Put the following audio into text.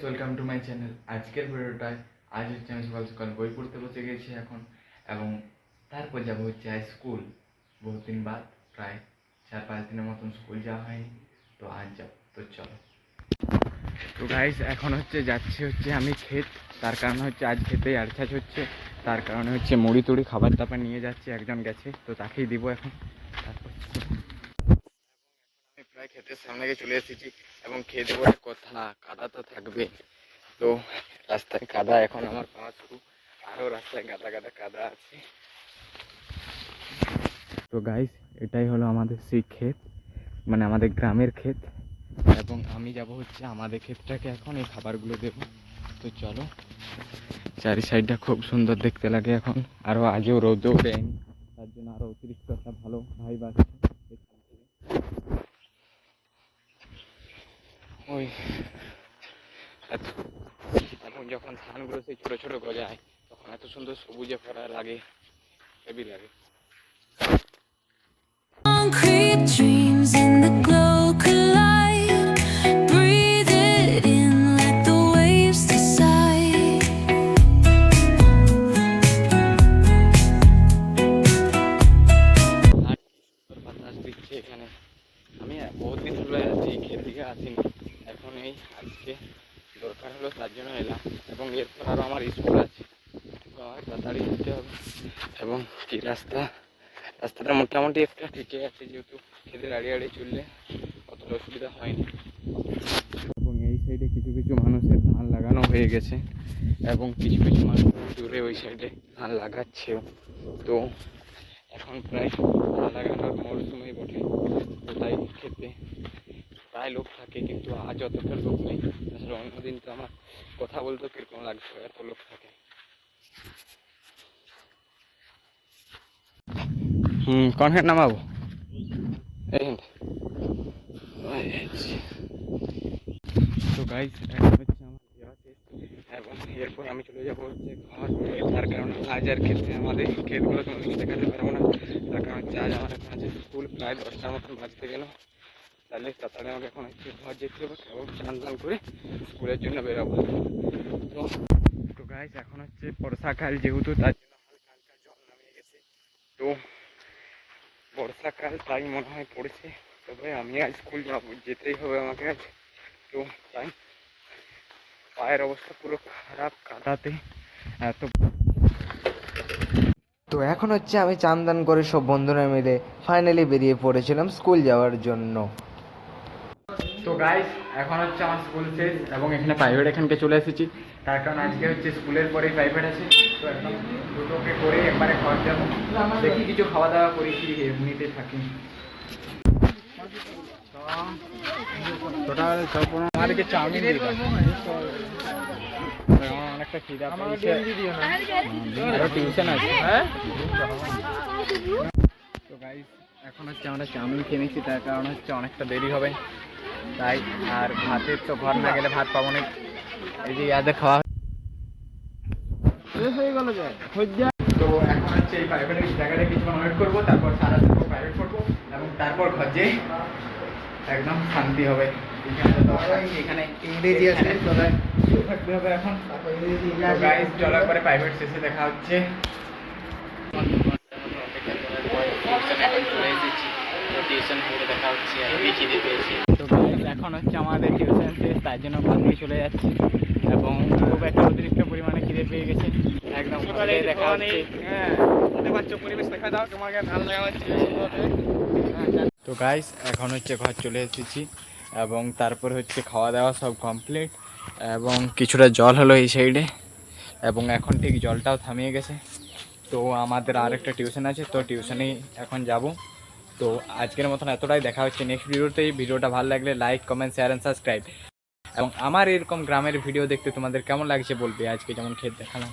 Welcome to my channel. আজকের ভিডিওটায় আজ হচ্ছে আমি সকাল সকাল বই পড়তে বসে গেছি এখন, এবং তারপর যাবো হচ্ছে আজ স্কুল। বহুত দিন বাদ, প্রায় 4-5 দিনের মতন স্কুল যাওয়া হয়নি, তো আজ যাবো। তো চলো। তো গাইস এখন যাচ্ছি আমি ক্ষেত। তার কারণ হচ্ছে আজ খেতে আড়ছাছ হচ্ছে, তার কারণে মুড়ি টুড়ি খাবার দাবার নিয়ে যাচ্ছি। একজন গেছে, তো তাকেই দিব এখন। তারপর আমি প্রায় ক্ষেতের সামনে গিয়ে চলে এসেছি, এবং খেতে বলে কথা কাদা তো থাকবে। তো রাস্তায় কাদা, এখন আমার পা শুরু, আরও রাস্তায় গাদা গাদা কাদা আছে। তো গাইস এটাই হলো আমাদের সেই ক্ষেত, মানে আমাদের গ্রামের ক্ষেত, এবং আমি যাব আমাদের ক্ষেতটাকে এখন এই খাবারগুলো দেবো। তো চলো, চারি সাইডটা খুব সুন্দর দেখতে লাগে এখন, আরও আজও রোদও দেয়নি, তার জন্য আরও অতিরিক্ত একটা ভালো ভাইব আছে। ওই এখন যখন ধানগুলো সেই ছোটো ছোটো গজায়, তখন এত সুন্দর সবুজে ভরা লাগে, হেভি লাগে। Concrete dreams in the glow collide. Breathe it in, let the waves decide. বাতাস দিচ্ছে এখানে। আমি বহুত দিন হলো আছি ক্ষেত দিকে আসিনি, এখন এই আজকে দরকার হলো, তার জন্য এলাম। এবং এরপর আরও আমার স্কুল আছে, তো আমার তাড়াতাড়ি যেতে হবে। এবং কি রাস্তাটা মোটামুটি একটা ঠিকই আছে, যেহেতু খেতে দাঁড়িয়ে দাঁড়িয়ে চললে অতটা অসুবিধা হয়নি। এবং এই সাইডে কিছু কিছু মানুষের ধান লাগানো হয়ে গেছে, এবং কিছু কিছু মানুষ দূরে ওই সাইডে ধান লাগাচ্ছেও। তো এখন প্রায় ধান লাগানোর মরশুমই বটে, তো তাই খেতে প্রায় লোক থাকে, কিন্তু আজ অতটা লোক নেই। আসলে অন্যদিন তো আমার কথা বলতে কিরকম লাগছে, এত লোক থাকে। কোন হেড নামাবো? এই হেড। তো গাইস এখন আমার যাওয়া শেষ, এবং এরপর আমি চলে যাবো ঘর। তার কারণ আজ আর ক্ষেত্রে আমাদের ক্ষেতগুলো তোমাদেরকে দেখাতে পারবো না, তার কারণ আজ আমার এখন আছে স্কুল, প্রায় 10টার মতন বাজতে গেল। তাহলে তাড়াতাড়ি আমাকে এখন ঘর যেতে হবে, এবং স্নান টান করে স্কুলের জন্য বেরোবো। তো গাইস এখন বর্ষাকাল, যেহেতু তার জন্য হালকা হালকা জল নামিয়ে গেছে। তো বর্ষাকাল তাই মনে হয় পড়েছে, তবে আমি আজ স্কুল যাবো, যেতেই হবে আমাকে আজ। তো তাই পায়ের অবস্থা পুরো খারাপ কাদাতে এত। তো এখন আমি চান দান করে সব বন্ধুরা মিলে ফাইনালি বেরিয়ে পড়েছিলাম স্কুল যাওয়ার জন্য। তো গাইস এখন আমার স্কুল শেষ, এবং এখানে প্রাইভেট এখানকে চলে এসেছি, তার কারণ আজকে স্কুলের পরেই প্রাইভেট আছে। তো একদম দুটোকে করে একবারে ঘর যাবো, দেখি কিছু খাওয়া দাওয়া করি, কি এমনিতে থাকি। আমাদেরকে চাউমিন অনেকটা খিদা টিউশন আছে। হ্যাঁ তো গাইস এখন আমরা চাউমিন খেয়ে নিচ্ছি, তার কারণ অনেকটা দেরি হবে তাই। আর ভাতের তো ঘর না গেলে ভাত পাবো না, এই যে ইয়াদের খাওয়া হয়ে গেল। তো এখন এই প্রাইভেটের জায়গাটা কিছুক্ষণ ওয়েট করবো, তারপর সারা দিন প্রাইভেট করবো, এবং তারপর ঘর যেয়ে একদম শান্তি হবে। এখানে ইংরেজি আছে, থাকতে হবে এখন। গাইস চলো একবারে প্রাইভেট শেষে দেখা হচ্ছে। চলে এসেছি, টিউশন করে দেখা হচ্ছে, খিদে পেয়েছি। তো এখন আমাদের টিউশন শেষ, তার জন্য বাড়ি চলে যাচ্ছি, এবং খুব একটা অতিরিক্ত পরিমাণে খিদে পেয়ে গেছে। একদম দেখা হচ্ছে। পরিবেশ দেখা দাও, তোমাকে ভালো লাগা হচ্ছে। তো গাইস এখন ঘর চলে এসেছি, এবং তারপর খাওয়া দাওয়া সব কমপ্লিট, এবং কিছুটা জল হলো এই সাইডে, এবং এখন ঠিক জলটাও থামিয়ে গেছে। তো আমাদের আর একটা টিউশন আছে, তো টিউশনেই এখন যাব। তো আজকের মতন এতটাই, দেখা হচ্ছে নেক্সট ভিডিওতে। ভিডিওটা ভালো লাগলে like, comment, share and subscribe, এবং আমার এরকম গ্রামের ভিডিও দেখতে তোমাদের কেমন লাগছে বলবে। আজকে যেমন ক্ষেত দেখালাম।